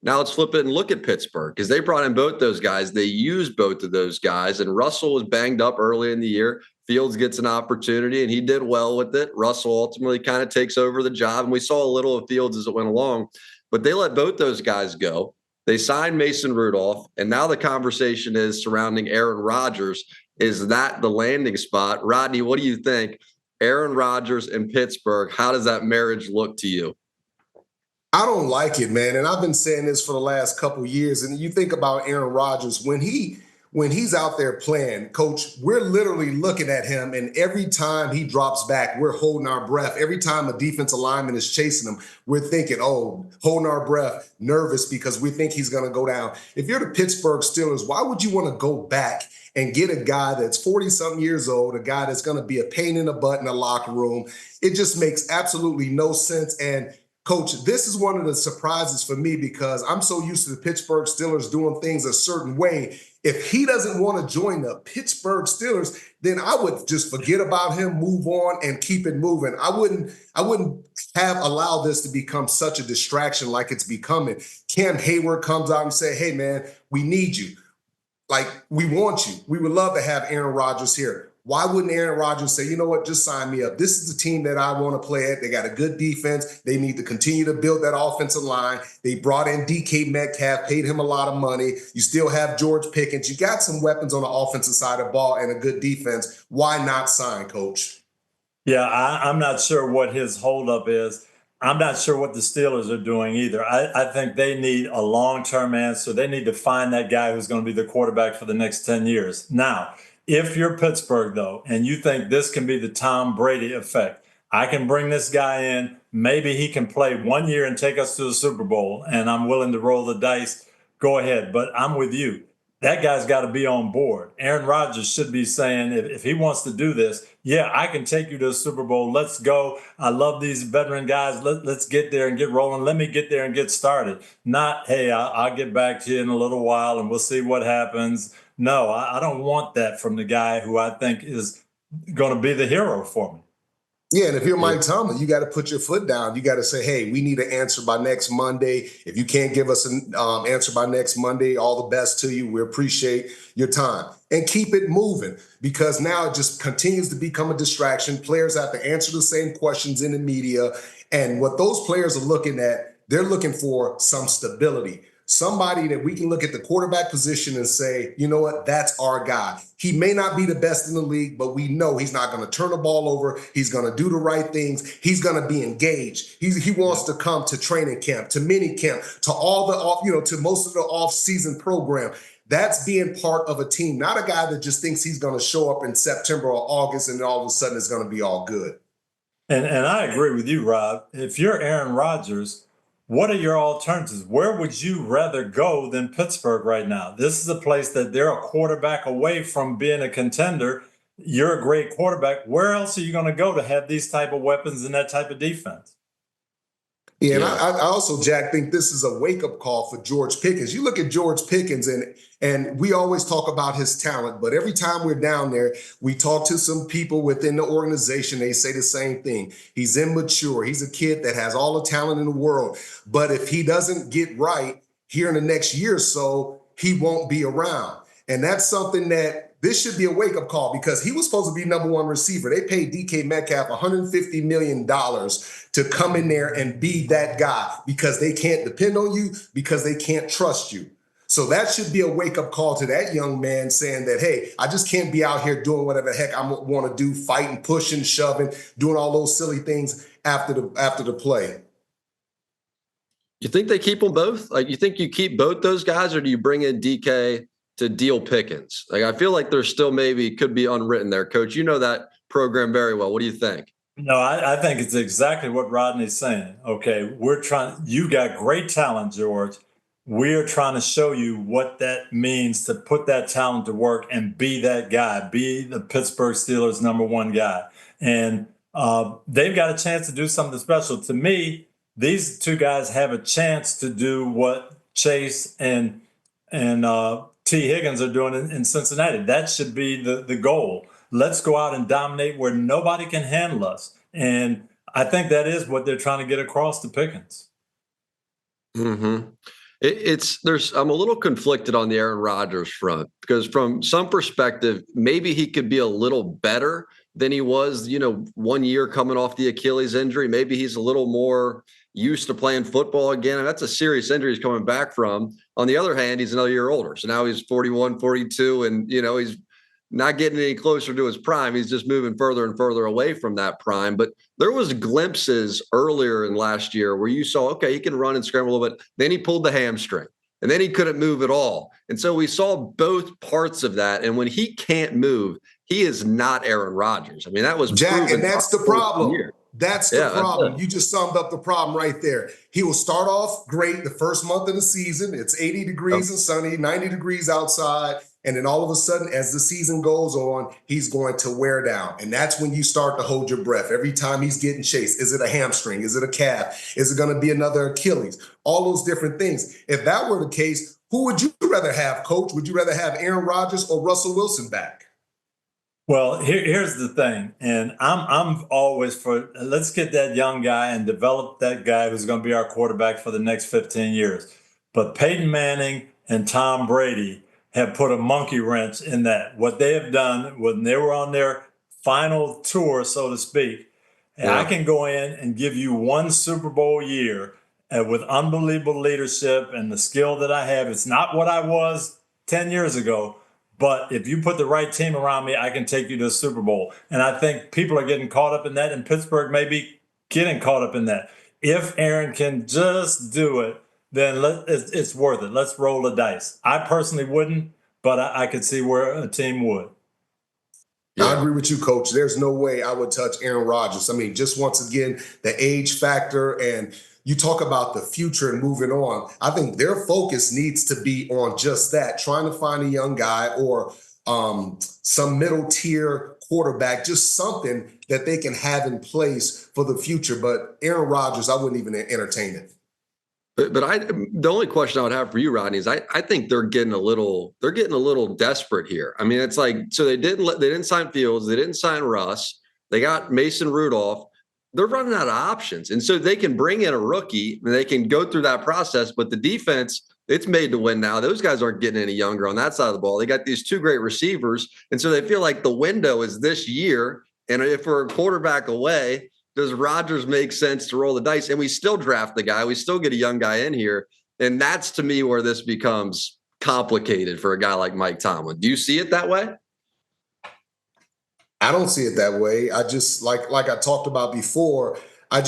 Now let's flip it and look at Pittsburgh because they brought in both those guys. They used both of those guys, and Russell was banged up early in the year. Fields gets an opportunity, and he did well with it. Russell ultimately kind of takes over the job, and we saw a little of Fields as it went along. But they let both those guys go. They signed Mason Rudolph, and now the conversation is surrounding Aaron Rodgers. Is that the landing spot? Rodney, what do you think? Aaron Rodgers and Pittsburgh, how does that marriage look to you? I don't like it, man. And I've been saying this for the last couple of years. And you think about Aaron Rodgers, when he's out there playing, coach, we're literally looking at him, and every time he drops back, we're holding our breath. Every time a defensive lineman is chasing him, we're thinking, oh, holding our breath, nervous because we think he's going to go down. If you're the Pittsburgh Steelers, why would you want to go back and get a guy that's 40-something years old, a guy that's going to be a pain in the butt in the locker room? It just makes absolutely no sense. And Coach, this is one of the surprises for me because I'm so used to the Pittsburgh Steelers doing things a certain way. If he doesn't want to join the Pittsburgh Steelers, then I would just forget about him, move on, and keep it moving. I wouldn't have allowed this to become such a distraction like it's becoming. Cam Hayward comes out and say, hey, man, we need you. Like, we want you. We would love to have Aaron Rodgers here. Why wouldn't Aaron Rodgers say, you know what, just sign me up? This is the team that I want to play at. They got a good defense. They need to continue to build that offensive line. They brought in DK Metcalf, paid him a lot of money. You still have George Pickens. You got some weapons on the offensive side of the ball and a good defense. Why not sign, Coach? Yeah, I'm not sure what his holdup is. I'm not sure what the Steelers are doing either. I think they need a long-term answer. They need to find that guy who's going to be the quarterback for the next 10 years. Now, if you're Pittsburgh, though, and you think this can be the Tom Brady effect, I can bring this guy in. Maybe he can play 1 year and take us to the Super Bowl, and I'm willing to roll the dice. Go ahead. But I'm with you. That guy's got to be on board. Aaron Rodgers should be saying, if he wants to do this, yeah, I can take you to the Super Bowl. Let's go. I love these veteran guys. Let's get there and get rolling. Let me get there and get started. Not, hey, I'll get back to you in a little while and we'll see what happens. No, I don't want that from the guy who I think is going to be the hero for me. Yeah, and if you're Mike Tomlin, you got to put your foot down. You got to say, hey, we need an answer by next Monday. If you can't give us an answer by next Monday, all the best to you. We appreciate your time. And keep it moving because now it just continues to become a distraction. Players have to answer the same questions in the media. And what those players are looking at, they're looking for some stability. Somebody that we can look at the quarterback position and say, you know what, that's our guy. He may not be the best in the league, but we know he's not going to turn the ball over. He's going to do the right things. He's going to be engaged. He wants to come to training camp, to mini camp, to all the to most of the off-season program. That's being part of a team, not a guy that just thinks he's going to show up in September or August and then all of a sudden it's going to be all good. And I agree with you, Rob. If you're Aaron Rodgers, what are your alternatives? Where would you rather go than Pittsburgh right now? This is a place that they're a quarterback away from being a contender. You're a great quarterback. Where else are you going to go to have these type of weapons and that type of defense? Yeah, and I also, Jack, think this is a wake-up call for George Pickens. You look at George Pickens, and we always talk about his talent, but every time we're down there, we talk to some people within the organization. They say the same thing. He's immature. He's a kid that has all the talent in the world. But if he doesn't get right here in the next year or so, he won't be around. And that's something that this should be a wake-up call because he was supposed to be number one receiver. They paid DK Metcalf $150 million to come in there and be that guy because they can't depend on you, because they can't trust you. So that should be a wake-up call to that young man saying that, hey, I just can't be out here doing whatever the heck I want to do, fighting, pushing, shoving, doing all those silly things after the play. You think they keep them both? Like, you think you keep both those guys, or do you bring in DK to deal Pickens? Like, I feel like there's still maybe could be unwritten there. Coach, you know that program very well. What do you think? No, I think it's exactly what Rodney's saying. Okay, you got great talent, George. We're trying to show you what that means to put that talent to work and be that guy, be the Pittsburgh Steelers' number one guy. And they've got a chance to do something special. To me, these two guys have a chance to do what Chase and T. Higgins are doing in Cincinnati. That should be the goal. Let's go out and dominate where nobody can handle us. And I think that is what they're trying to get across to Pickens. Mm-hmm. I'm a little conflicted on the Aaron Rodgers front because from some perspective, maybe he could be a little better than he was, 1 year coming off the Achilles injury. Maybe he's a little more used to playing football again. And that's a serious injury he's coming back from. On the other hand, he's another year older. So now he's 41, 42, and, he's not getting any closer to his prime. He's just moving further and further away from that prime. But there was glimpses earlier in last year where you saw, okay, he can run and scramble a little bit. Then he pulled the hamstring and then he couldn't move at all. And so we saw both parts of that. And when he can't move, he is not Aaron Rodgers. I mean, that was Jack, and that's the problem. That's the problem. That's you just summed up the problem right there. He will start off great the first month of the season. It's 80 degrees and sunny, 90 degrees outside. And then all of a sudden, as the season goes on, he's going to wear down. And that's when you start to hold your breath. Every time he's getting chased, is it a hamstring? Is it a calf? Is it going to be another Achilles? All those different things. If that were the case, who would you rather have, Coach? Would you rather have Aaron Rodgers or Russell Wilson back? Well, here's the thing, and I'm always for let's get that young guy and develop that guy who's going to be our quarterback for the next 15 years. But Peyton Manning and Tom Brady have put a monkey wrench in that. What they have done when they were on their final tour, so to speak, and I can go in and give you one Super Bowl year with unbelievable leadership and the skill that I have. It's not what I was 10 years ago. But if you put the right team around me, I can take you to a Super Bowl. And I think people are getting caught up in that, and Pittsburgh may be getting caught up in that. If Aaron can just do it, then it's worth it. Let's roll the dice. I personally wouldn't, but I could see where a team would. Yeah. I agree with you, Coach. There's no way I would touch Aaron Rodgers. I mean, just once again, the age factor, and you talk about the future and moving on. I think their focus needs to be on just that, trying to find a young guy or some middle tier quarterback, just something that they can have in place for the future. But Aaron Rodgers, I wouldn't even entertain it. But the only question I would have for you, Rodney, is I think they're getting a little desperate here. I mean, it's like, so they didn't sign Fields, they didn't sign Russ, they got Mason Rudolph. They're running out of options. And so they can bring in a rookie and they can go through that process. But the defense, it's made to win now. Those guys aren't getting any younger on that side of the ball. They got these two great receivers. And so they feel like the window is this year. And if we're a quarterback away, does Rodgers make sense to roll the dice? And we still draft the guy. We still get a young guy in here. And that's, to me, where this becomes complicated for a guy like Mike Tomlin. Do you see it that way? I don't see it that way. I just like I talked about before. I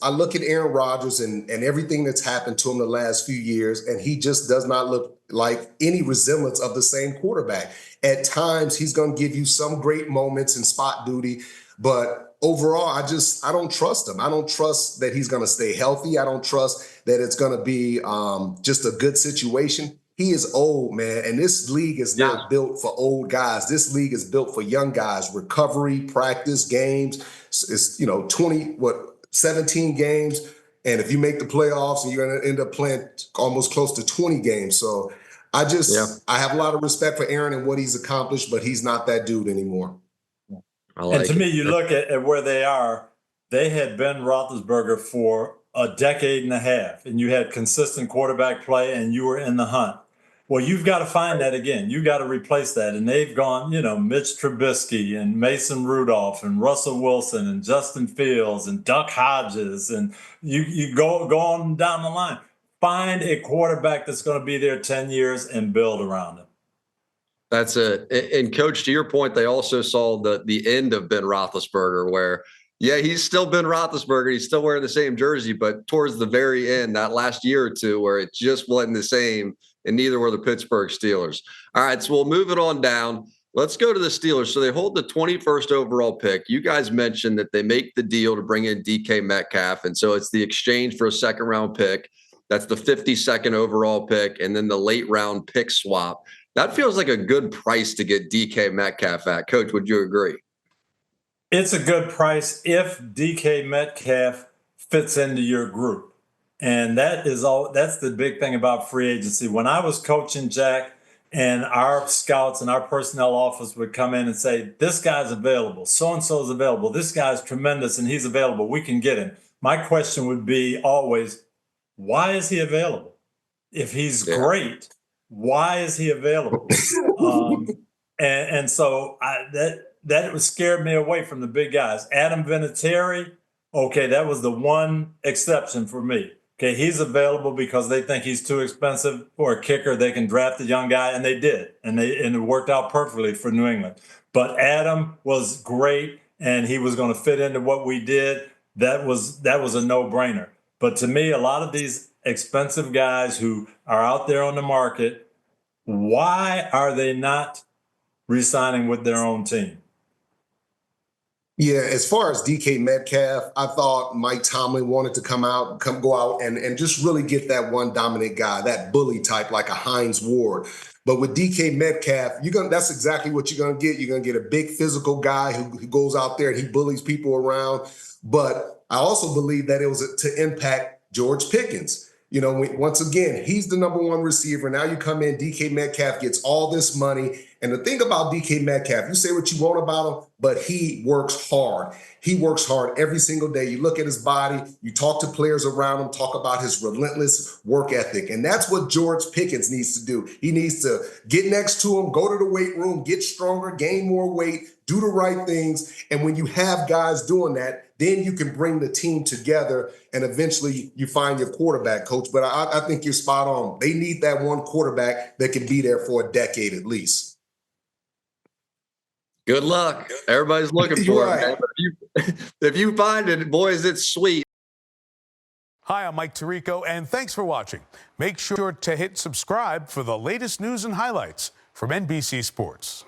look at Aaron Rodgers and everything that's happened to him the last few years, and he just does not look like any resemblance of the same quarterback. At times, he's going to give you some great moments in spot duty, but overall, I don't trust him. I don't trust that he's going to stay healthy. I don't trust that it's going to be just a good situation. He is old, man, and this league is not built for old guys. This league is built for young guys. Recovery, practice, games. It's 17 games, and if you make the playoffs, and you're going to end up playing almost close to 20 games. So I have a lot of respect for Aaron and what he's accomplished, but he's not that dude anymore. And to me, you look at where they are. They had Ben Roethlisberger for a decade and a half, and you had consistent quarterback play, and you were in the hunt. Well, you've got to find that again. You got to replace that. And they've gone, Mitch Trubisky and Mason Rudolph and Russell Wilson and Justin Fields and Duck Hodges. And you go on down the line. Find a quarterback that's going to be there 10 years and build around him. That's it. And Coach, to your point, they also saw the end of Ben Roethlisberger where, he's still Ben Roethlisberger. He's still wearing the same jersey, but towards the very end, that last year or two where it just wasn't the same, and neither were the Pittsburgh Steelers. All right, so we'll move it on down. Let's go to the Steelers. So they hold the 21st overall pick. You guys mentioned that they make the deal to bring in DK Metcalf, and so it's the exchange for a second-round pick. That's the 52nd overall pick, and then the late-round pick swap. That feels like a good price to get DK Metcalf at. Coach, would you agree? It's a good price if DK Metcalf fits into your group. And that's the big thing about free agency. When I was coaching, Jack, and our scouts and our personnel office would come in and say, this guy's available, so-and-so is available, this guy's tremendous and he's available, we can get him. My question would be always, why is he available? if he's great, why is he available? And so that scared me away from the big guys. Adam Vinatieri, okay, that was the one exception for me. Okay, he's available because they think he's too expensive for a kicker. They can draft a young guy, and they did, and it worked out perfectly for New England. But Adam was great, and he was going to fit into what we did. That was a no-brainer. But to me, a lot of these expensive guys who are out there on the market, why are they not re-signing with their own team? Yeah, as far as DK Metcalf, I thought Mike Tomlin wanted to go out and just really get that one dominant guy, that bully type like a Hines Ward. But with DK Metcalf, that's exactly what you're gonna get. You're gonna get a big physical guy who goes out there and he bullies people around. But I also believe that it was to impact George Pickens. Once again, he's the number one receiver. Now you come in, DK Metcalf gets all this money. And the thing about DK Metcalf, you say what you want about him, but he works hard. He works hard every single day. You look at his body, you talk to players around him, talk about his relentless work ethic. And that's what George Pickens needs to do. He needs to get next to him, go to the weight room, get stronger, gain more weight, do the right things. And when you have guys doing that, then you can bring the team together and eventually you find your quarterback, coach. But I think you're spot on. They need that one quarterback that can be there for a decade at least. Good luck. Everybody's looking for it, man. If you find it, boys, it's sweet. Hi, I'm Mike Tirico, and thanks for watching. Make sure to hit subscribe for the latest news and highlights from NBC Sports.